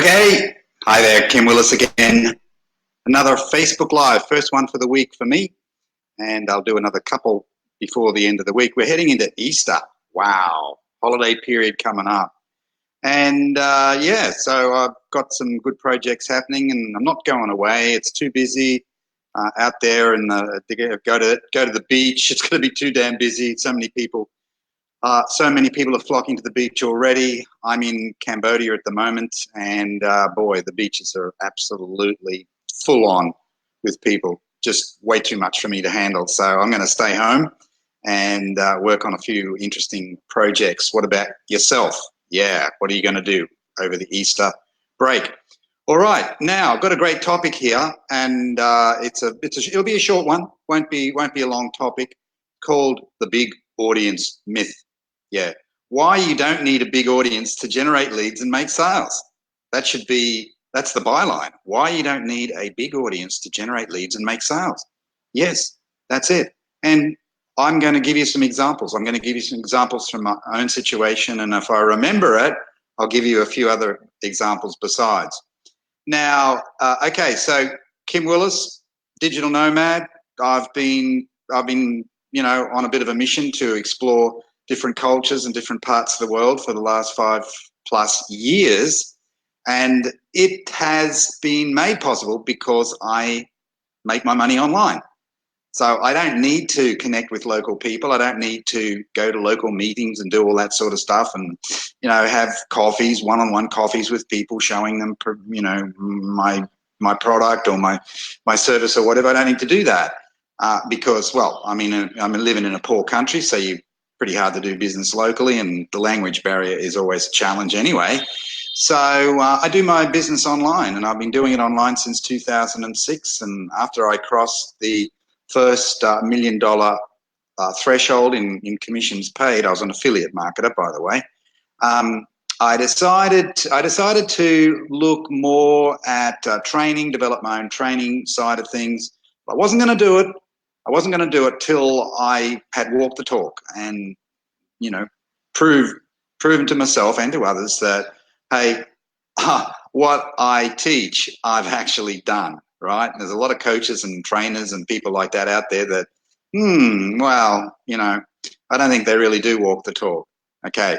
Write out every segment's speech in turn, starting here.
Okay, hi there, Kim Willis again. Another Facebook Live, first one for the week for me, and I'll do another couple before the end of the week. We're heading into Easter. Wow, holiday period coming up. And yeah, so I've got some good projects happening, and I'm not going away. It's too busy out there, and go to the beach. It's going to be too damn busy. So many people are flocking to the beach already. I'm in Cambodia at the moment, and boy, the beaches are absolutely full on with people. Just way too much for me to handle. So I'm going to stay home and work on a few interesting projects. What about yourself? Yeah, what are you going to do over the Easter break? All right, now I've got a great topic here, and it'll be a short one. Won't be a long topic. Called the big audience myth. Yeah, why you don't need a big audience to generate leads and make sales. That's the byline. Why you don't need a big audience to generate leads and make sales. Yes, that's it. And I'm going to give you some examples. I'm going to give you some examples from my own situation, and if I remember it, I'll give you a few other examples besides. Now, okay, so Kim Willis, digital nomad. I've been on a bit of a mission to explore different cultures and different parts of the world for the last 5+ years. And it has been made possible because I make my money online. So I don't need to connect with local people. I don't need to go to local meetings and do all that sort of stuff and, have coffees, one-on-one coffees with people, showing them, my product or my service or whatever. I don't need to do that because, well, I'm living in a poor country, so pretty hard to do business locally, and the language barrier is always a challenge anyway. So I do my business online, and I've been doing it online since 2006. And after I crossed the first $1 million threshold in commissions paid, I was an affiliate marketer, by the way. I decided to look more at training, develop my own training side of things. I wasn't going to do it. I wasn't going to do it till I had walked the talk and, proven to myself and to others that, hey, what I teach, I've actually done, right? And there's a lot of coaches and trainers and people like that out there that, well, I don't think they really do walk the talk. Okay.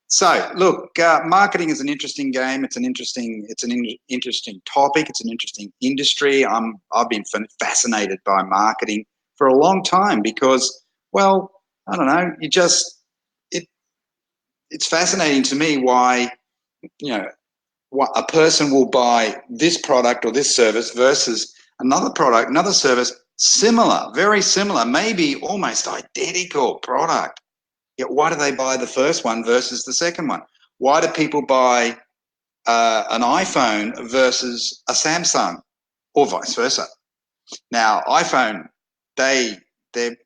So look, marketing is an interesting game. It's an interesting topic. It's an interesting industry. I've been fascinated by marketing for a long time because, well, I don't know. It's fascinating to me why, what a person will buy this product or this service versus another product, another service, similar, very similar, maybe almost identical product. Yet why do they buy the first one versus the second one? Why do people buy an iPhone versus a Samsung or vice versa? Now, iPhone, they're a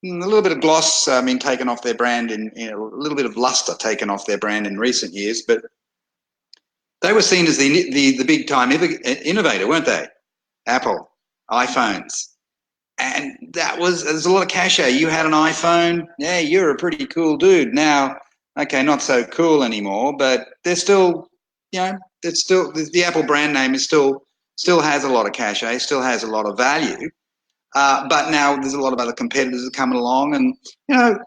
little bit of gloss taken off their brand, a little bit of luster taken off their brand in recent years, but they were seen as the big time innovator, weren't they? Apple, iPhones. And there's a lot of cachet. You had an iPhone, yeah, you're a pretty cool dude. Now, okay, not so cool anymore, but they're still, the Apple brand name is still has a lot of cachet, still has a lot of value. But now there's a lot of other competitors that are coming along, and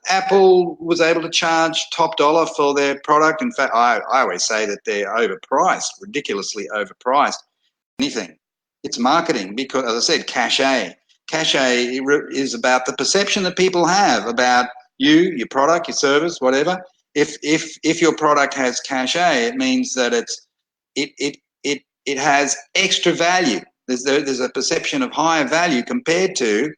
Apple was able to charge top dollar for their product. In fact, I always say that they're overpriced, ridiculously overpriced. Anything, it's marketing because, as I said, cachet. Cachet is about the perception that people have about you, your product, your service, whatever. If your product has cachet, it means that it has extra value. There's a perception of higher value compared to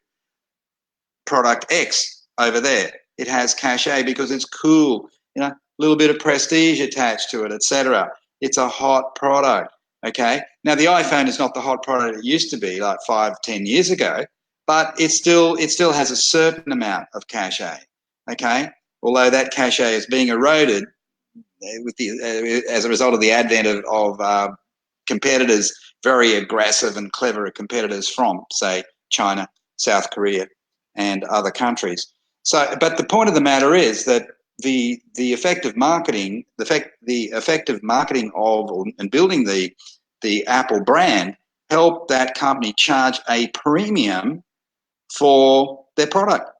product X over there. It has cachet because it's cool, a little bit of prestige attached to it, etc. It's a hot product. Okay. Now the iPhone is not the hot product it used to be like 5-10 years ago, but it still has a certain amount of cachet. Okay. Although that cachet is being eroded as a result of the advent of competitors, very aggressive and clever competitors from, say, China, South Korea, and other countries. So, but the point of the matter is that the effective marketing, the effective marketing of and building the Apple brand helped that company charge a premium for their product,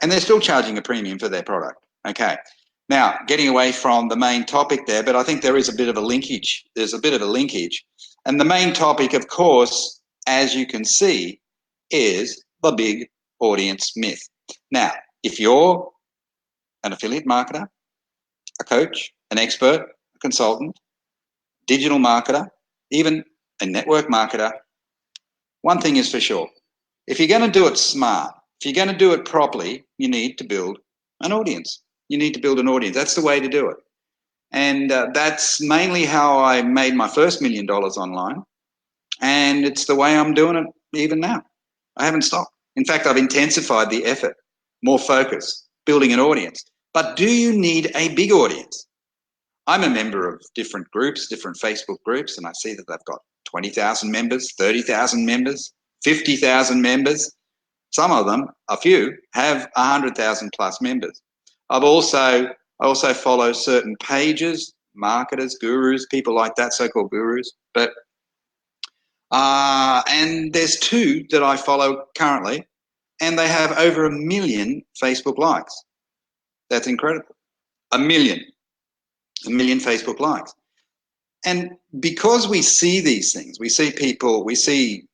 and they're still charging a premium for their product. Okay, now getting away from the main topic there, but I think there is a bit of a linkage. There's a bit of a linkage, and the main topic, of course, as you can see, is the big audience myth. Now, if you're an affiliate marketer, a coach, an expert, a consultant, digital marketer, even a network marketer, one thing is for sure. If you're going to do it smart, if you're going to do it properly, you need to build an audience. You need to build an audience. That's the way to do it. And that's mainly how I made my first $1 million online. And it's the way I'm doing it even now. I haven't stopped. In fact, I've intensified the effort, more focus, building an audience. But do you need a big audience? I'm a member of different groups, different Facebook groups, and I see that they've got 20,000 members, 30,000 members, 50,000 members. Some of them, a few, have 100,000 plus members. I also follow certain pages, marketers, gurus, people like that, so-called gurus. But and there's two that I follow currently, and they have over 1 million Facebook likes. That's incredible. 1 million Facebook likes. And because we see these things, we see people, we see,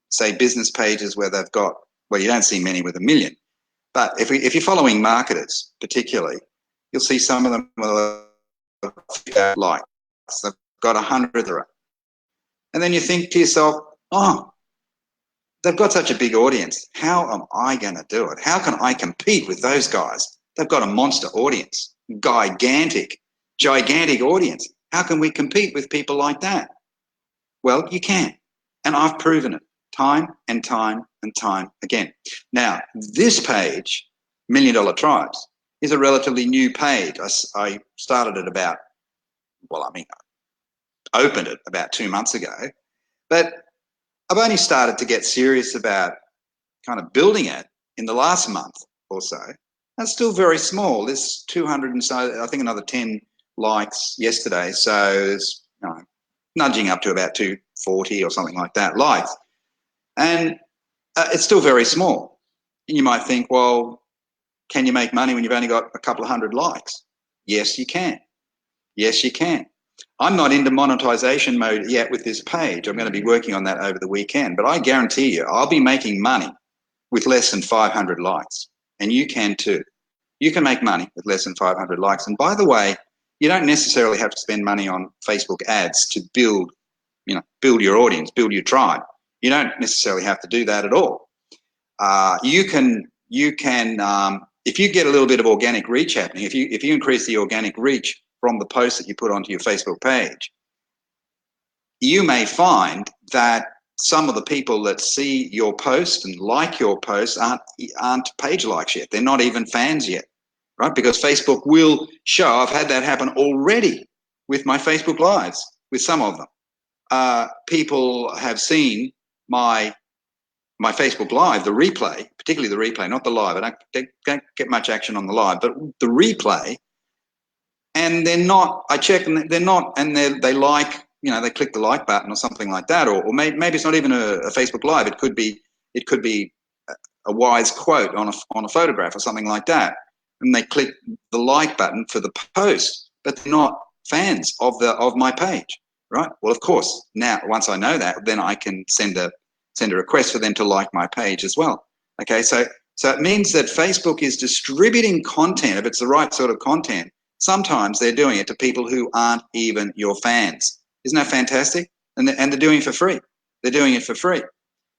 say, business pages where they've got, well, you don't see many with 1 million. But if you're following marketers particularly, you'll see some of them with likes. They've got 100. And then you think to yourself, oh, they've got such a big audience. How am I going to do it? How can I compete with those guys? They've got a monster audience, gigantic audience. How can we compete with people like that? Well, you can. And I've proven it time and time and time again. Now, this page, $1 Million Tribes, is a relatively new page. I started it about, I opened it about 2 months ago, but I've only started to get serious about kind of building it in the last month or so. That's still very small. There's 200 and so, I think another 10 likes yesterday. So it's nudging up to about 240 or something like that likes. And it's still very small. And you might think, well, can you make money when you've only got a couple of hundred likes? Yes, you can. Yes, you can. I'm not into monetization mode yet with this page. I'm going to be working on that over the weekend. But I guarantee you, I'll be making money with less than 500 likes. And you can too. You can make money with less than 500 likes. And by the way, you don't necessarily have to spend money on Facebook ads to build your audience, build your tribe. You don't necessarily have to do that at all. You can, if you get a little bit of organic reach happening, if you increase the organic reach from the post that you put onto your Facebook page, you may find that some of the people that see your post and like your post aren't page likes yet. They're not even fans yet, right? Because Facebook will show, I've had that happen already with my Facebook Lives, with some of them. People have seen my Facebook Live, the replay, particularly the replay, not the live. I don't get much action on the live, but the replay, and they're not, I check and they're not, and they like, they click the like button or something like that, or maybe it's not even a Facebook Live. It could be a wise quote on a photograph or something like that, and they click the like button for the post, but they're not fans of my page, right? Well, of course, now once I know that, then I can send a request for them to like my page as well. Okay, so it means that Facebook is distributing content, if it's the right sort of content. Sometimes they're doing it to people who aren't even your fans. Isn't that fantastic? And they're doing it for free. They're doing it for free.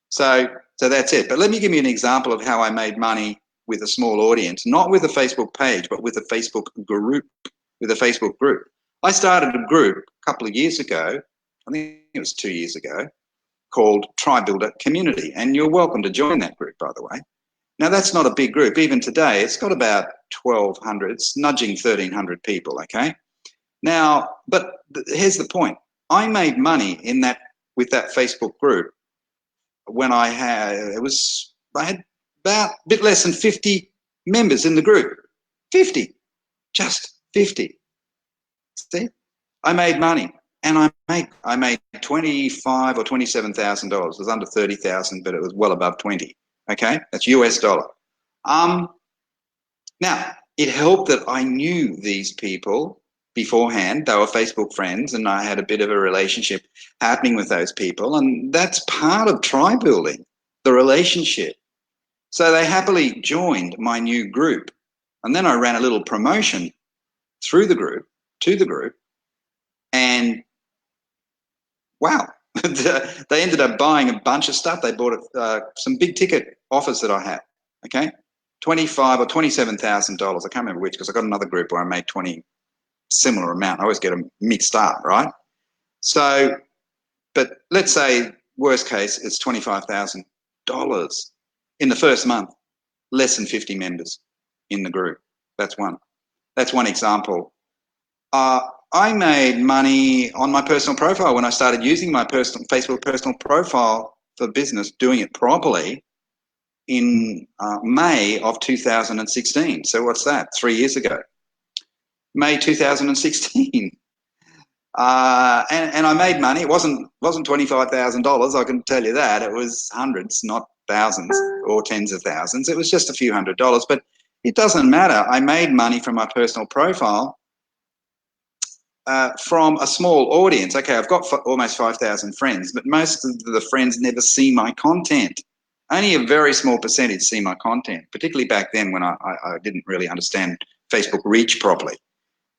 So that's it. But let me give you an example of how I made money with a small audience, not with a Facebook page, but with a Facebook group. With a Facebook group. I started a group a couple of years ago, I think it was 2 years ago, called Tribe Builder Community. And you're welcome to join that group, by the way. Now, that's not a big group. Even today, it's got about 1,200. It's nudging 1,300 people, okay? Now, but here's the point. I made money with that Facebook group when I had about a bit less than 50 members in the group. 50. Just 50. See, I made money, and I made $25,000 or $27,000. It was under 30,000, but it was well above 20. Okay, that's US dollar. Now it helped that I knew these people beforehand. They were Facebook friends, and I had a bit of a relationship happening with those people, and that's part of tribe building, the relationship. So they happily joined my new group, and then I ran a little promotion through the group to the group, and wow, they ended up buying a bunch of stuff. They bought some big ticket offers that I had. Okay, $25,000 or $27,000. I can't remember which, because I got another group where I made 20 similar amount. I always get them mixed up, right? So, but let's say worst case it's $25,000 in the first month. Less than 50 members in the group. That's one. That's one example. I made money on my personal profile when I started using my Facebook personal profile for business, doing it properly in May of 2016. So what's that? 3 years ago. May 2016. And I made money. It wasn't $25,000, I can tell you that. It was hundreds, not thousands or tens of thousands. It was just a few $100s, but it doesn't matter. I made money from my personal profile from a small audience. Okay, I've got almost 5,000 friends, but most of the friends never see my content. Only a very small percentage see my content, particularly back then when I didn't really understand Facebook reach properly.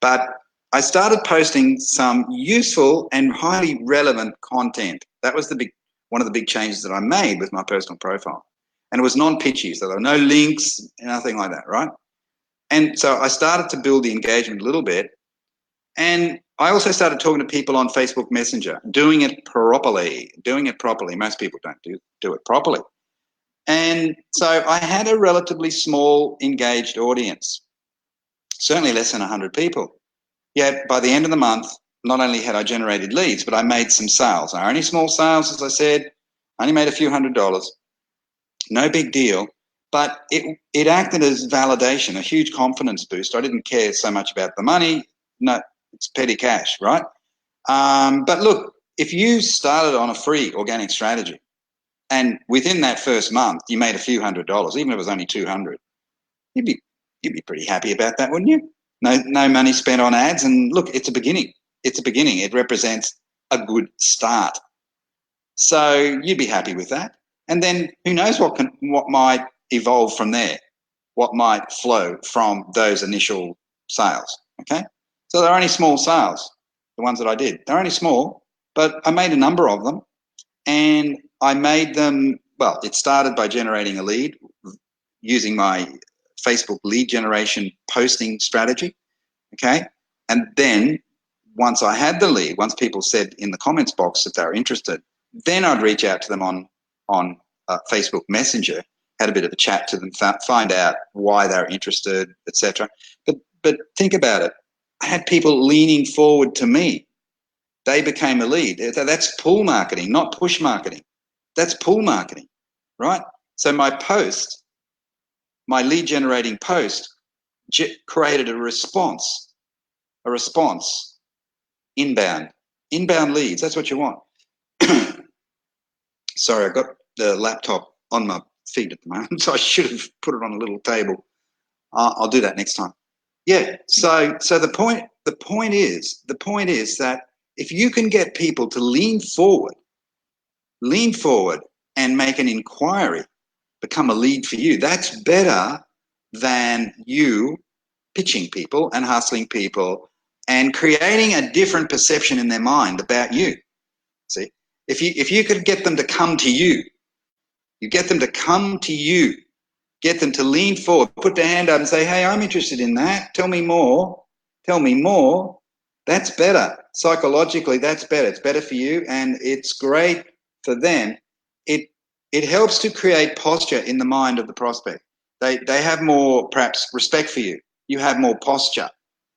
But I started posting some useful and highly relevant content. That was one of the big changes that I made with my personal profile. And it was non-pitchy, so there were no links, nothing like that, right? And so I started to build the engagement a little bit. And I also started talking to people on Facebook Messenger, doing it properly. Most people don't do it properly. And so I had a relatively small engaged audience, certainly less than 100 people. Yet by the end of the month, not only had I generated leads, but I made some sales. Now, only small sales, as I said, only made a few $100s. No big deal. But it acted as validation, a huge confidence boost. I didn't care so much about the money. No, it's petty cash, right? But look, if you started on a free organic strategy and within that first month you made a few $100s, even if it was only 200, you'd be pretty happy about that, wouldn't you? No money spent on ads, and look, it's a beginning. It's a beginning. It represents a good start. So you'd be happy with that. And then who knows what might evolve from there, what might flow from those initial sales, okay? So they're only small sales, the ones that I did. They're only small, but I made a number of them, and I made them, well, it started by generating a lead using my Facebook lead generation posting strategy, okay? And then once I had the lead, once people said in the comments box that they were interested, then I'd reach out to them on Facebook Messenger, had a bit of a chat to them, find out why they're interested, etc. But think about it. I had people leaning forward to me. They became a lead. That's pull marketing, not push marketing. That's pull marketing, right? So my post, my lead generating post, created a response, inbound leads. That's what you want. Sorry, I've got the laptop on my feet at the moment, so I should have put it on a little table. I'll do that next time. Yeah. So the point is that if you can get people to lean forward and make an inquiry, become a lead for you, that's better than you pitching people and hustling people and creating a different perception in their mind about you. See, if you could get them to come to you, get them to lean forward, put their hand up and say, hey, I'm interested in that. Tell me more. That's better. Psychologically, that's better. It's better for you, and it's great for them. It helps to create posture in the mind of the prospect. They have more, perhaps, respect for you. You have more posture,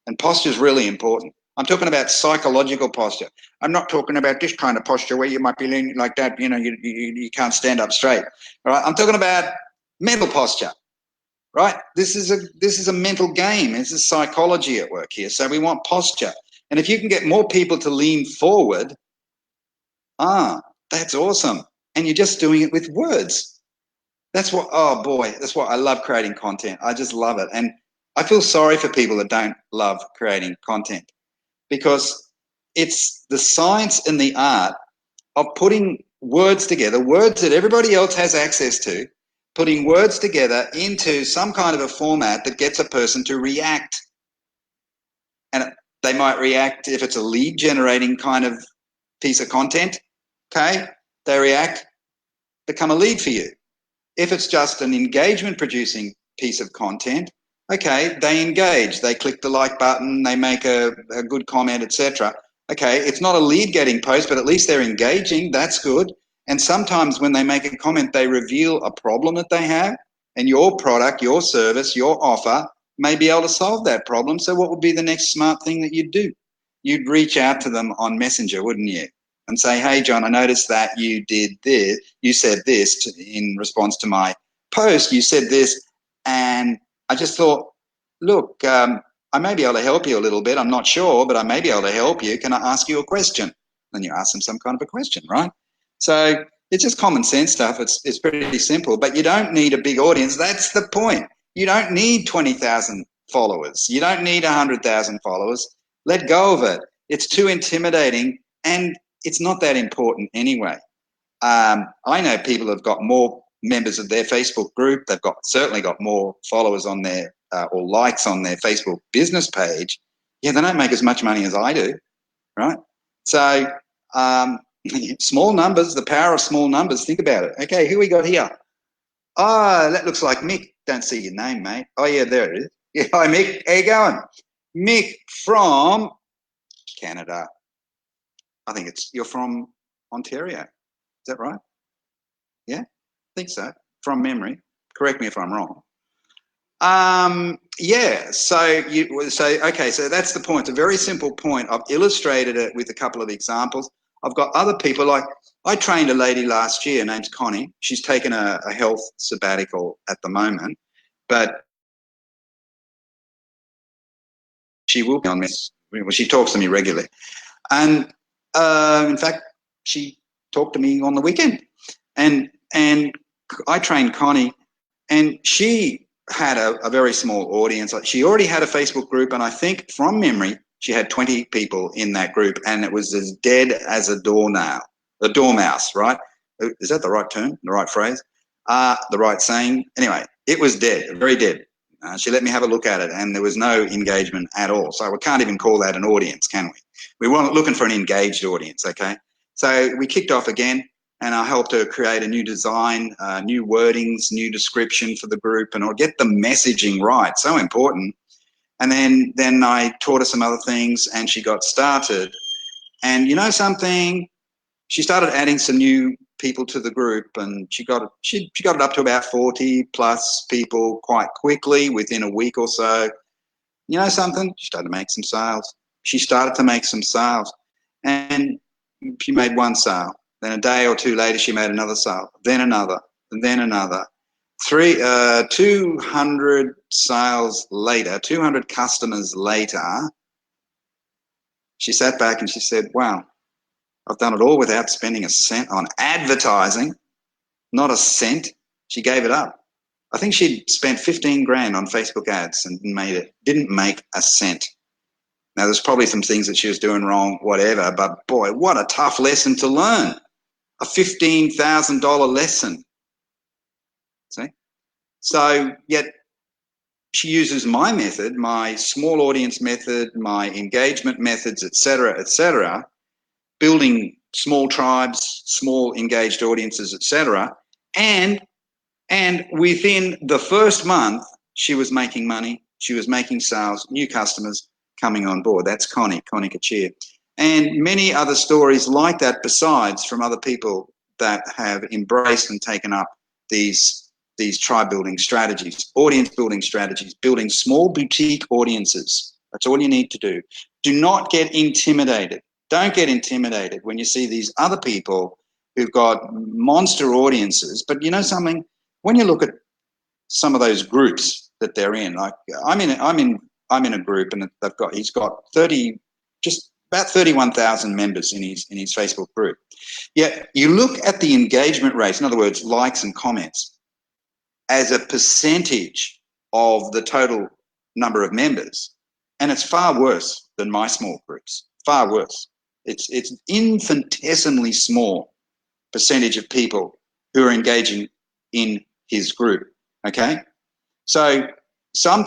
and posture is really important. I'm talking about psychological posture. I'm not talking about this kind of posture where you might be leaning like that, you can't stand up straight. All right? I'm talking about mental posture. right? This is a mental game. This is psychology at work here. So we want posture. And if you can get more people to lean forward, that's awesome. And you're just doing it with words. That's what, oh boy, that's what I love creating content. I just love it. And I feel sorry for people that don't love creating content, because it's the science and the art of putting words together, words that everybody else has access to, putting words together into some kind of a format that gets a person to react. And they might react if it's a lead generating kind of piece of content, okay? They react, become a lead for you. If it's just an engagement producing piece of content, okay, they engage, they click the like button, they make a good comment, etc. Okay, it's not a lead getting post, but at least they're engaging, that's good. And sometimes when they make a comment, they reveal a problem that they have, and your product, your service, your offer may be able to solve that problem. So what would be the next smart thing that you'd do? You'd reach out to them on Messenger, wouldn't you? And say, hey, John, I noticed that you did this. You said this in response to my post. You said this, and I just thought, look, I may be able to help you a little bit. I'm not sure, but I may be able to help you. Can I ask you a question? Then you ask them some kind of a question, right? So it's just common sense stuff. It's pretty simple, but you don't need a big audience. That's the point. You don't need 20,000 followers. You don't need 100,000 followers. Let go of it. It's too intimidating, and it's not that important anyway. I know people have got more members of their Facebook group. They've certainly got more followers on their or likes on their Facebook business page. Yeah, they don't make as much money as I do, right? So small numbers, the power of small numbers. Think about it. Okay, who we got here? Oh, that looks like Mick. Don't see your name, mate. Oh, yeah, there it is. Yeah, hi, Mick. How you going? Mick from Canada. I think you're from Ontario. Is that right? Yeah, I think so. From memory. Correct me if I'm wrong. Yeah, so okay, so that's the point. It's a very simple point. I've illustrated it with a couple of examples. I've got other people, like I trained a lady last year, name's Connie. She's taken a health sabbatical at the moment, but she will be on this. Well, she talks to me regularly. And in fact, she talked to me on the weekend. And I trained Connie, and she had a very small audience. Like, she already had a Facebook group, and I think from memory, she had 20 people in that group, and it was as dead as a doornail, a dormouse, right? Is that the right term, the right phrase, the right saying? Anyway, it was dead, very dead. She let me have a look at it, and there was no engagement at all. So we can't even call that an audience, can we? We weren't looking for an engaged audience, okay? So we kicked off again, and I helped her create a new design, new wordings, new description for the group, and I'll get the messaging right. So important. And then I taught her some other things, and she got started. And you know something? She started adding some new people to the group, and she got it up to about 40 plus people quite quickly within a week or so. You know something? She started to make some sales. She started to make some sales, and she made one sale. Then a day or two later, she made another sale, then another, and then another. 200 sales later, 200 customers later, she sat back and she said, wow, I've done it all without spending a cent on advertising, not a cent. She gave it up. I think she'd spent 15 grand on Facebook ads and didn't make a cent. Now, there's probably some things that she was doing wrong, whatever, but boy, what a tough lesson to learn. A $15,000 lesson. See? So yet she uses my method, my small audience method, my engagement methods, etc., building small tribes, small engaged audiences, etc. And within the first month, she was making money, she was making sales, new customers coming on board. That's Connie Kachir. And many other stories like that besides, from other people that have embraced and taken up these tribe building strategies, audience building strategies, building small boutique audiences. That's all you need to do. Do not get intimidated. Don't get intimidated when you see these other people who've got monster audiences. But you know something? When you look at some of those groups, that they're in. Like I'm in a group, and he's got 30, just about 31,000 members in his Facebook group. Yet you look at the engagement rates, in other words, likes and comments, as a percentage of the total number of members, and it's far worse than my small groups. Far worse. It's infinitesimally small percentage of people who are engaging in his group. Okay, so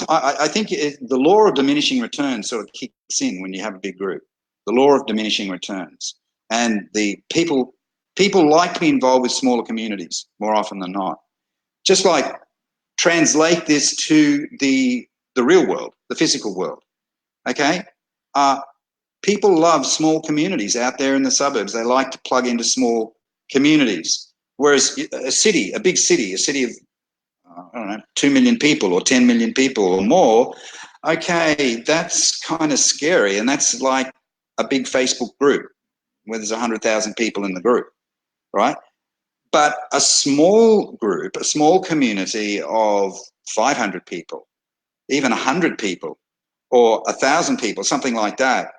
I think the law of diminishing returns sort of kicks in when you have a big group. The law of diminishing returns, and the people like to be involved with smaller communities more often than not. Just like translate this to the real world, the physical world. Okay, people love small communities out there in the suburbs. They like to plug into small communities. Whereas a big city, a city of, I don't know, 2 million people or 10 million people or more, okay, that's kind of scary. And that's like a big Facebook group where there's 100,000 people in the group, right? But a small group, a small community of 500 people, even 100 people or 1,000 people, something like that,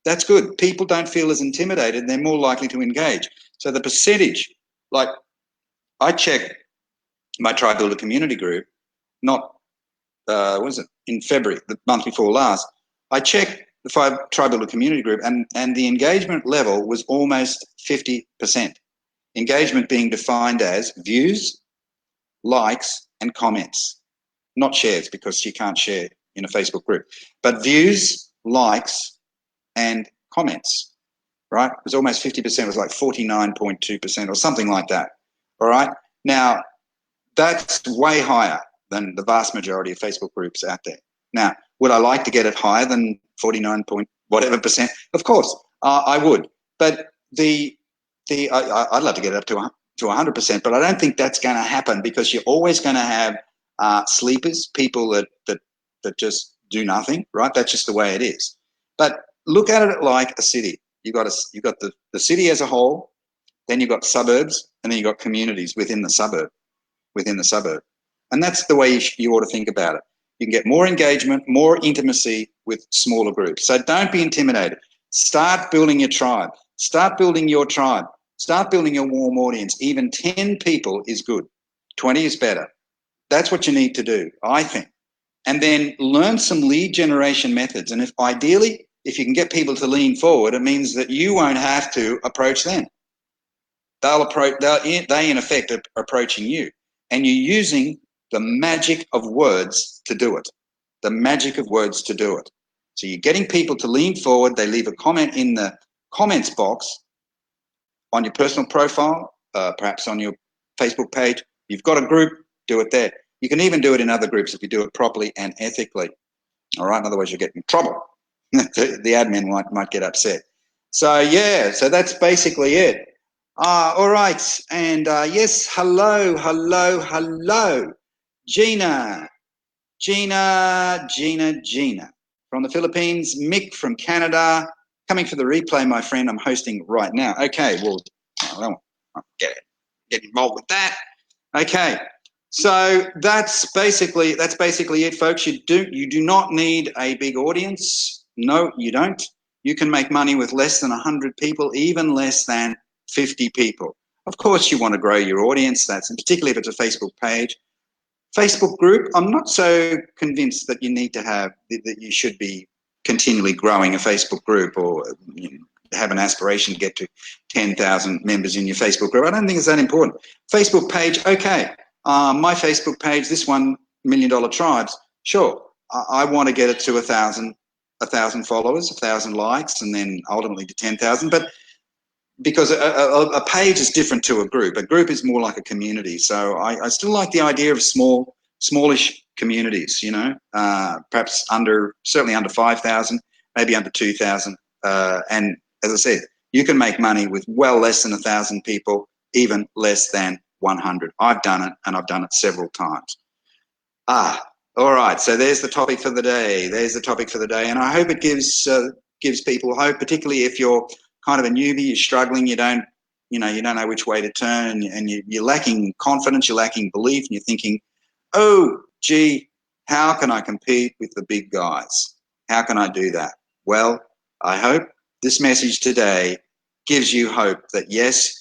that's good. People don't feel as intimidated. They're more likely to engage. So the percentage, like I check my Tribe Builder community group, not, in February, the month before last, I checked the Tribe Builder community group, and the engagement level was almost 50%. Engagement being defined as views, likes, and comments. Not shares, because you can't share in a Facebook group, but views, likes, and comments, right? It was almost 50%, it was like 49.2% or something like that, all right? Now, that's way higher than the vast majority of Facebook groups out there. Now, would I like to get it higher than 49 point whatever percent? Of course, I would. But I'd love to get it up to 100%, but I don't think that's going to happen, because you're always going to have sleepers, people that just do nothing, right? That's just the way it is. But look at it like a city. You've got the city as a whole, then you've got suburbs, and then you've got communities within the suburb. And that's the way you ought to think about it. You can get more engagement, more intimacy with smaller groups. So don't be intimidated. Start building your tribe. Start building your tribe. Start building your warm audience. Even 10 people is good. 20 is better. That's what you need to do, I think. And then learn some lead generation methods. And ideally, if you can get people to lean forward, it means that you won't have to approach them. They in effect are approaching you. And you're using the magic of words to do it. The magic of words to do it. So you're getting people to lean forward. They leave a comment in the comments box on your personal profile, perhaps on your Facebook page. You've got a group, do it there. You can even do it in other groups if you do it properly and ethically. All right, otherwise you'll get in trouble. the admin might get upset. So yeah, so that's basically it. All right, and yes, hello. Gina from the Philippines, Mick from Canada, coming for the replay, my friend. I'm hosting right now. Okay, well, I don't get involved with that. Okay, so that's basically it, folks. You do not need a big audience. No, you don't. You can make money with less than 100 people, even less than 50 people. Of course, you want to grow your audience. That's, and particularly if it's a Facebook page. Facebook group, I'm not so convinced that you need to have, that you should be continually growing a Facebook group, or have an aspiration to get to 10,000 members in your Facebook group. I don't think it's that important. Facebook page, okay. My Facebook page, this $1 million tribes, sure. I want to get it to 1,000 followers, 1,000 likes, and then ultimately to 10,000. But because a page is different to a group. A group is more like a community. So I still like the idea of smallish communities, perhaps certainly under 5,000, maybe under 2,000. And as I said, you can make money with well less than 1,000 people, even less than 100. I've done it, and I've done it several times. All right. So there's the topic for the day. And I hope it gives people hope, particularly if you're kind of a newbie, you're struggling, you don't know which way to turn, and you're lacking confidence, you're lacking belief, and you're thinking, oh, gee, How can I compete with the big guys? How can I do that? Well, I hope this message today gives you hope that yes,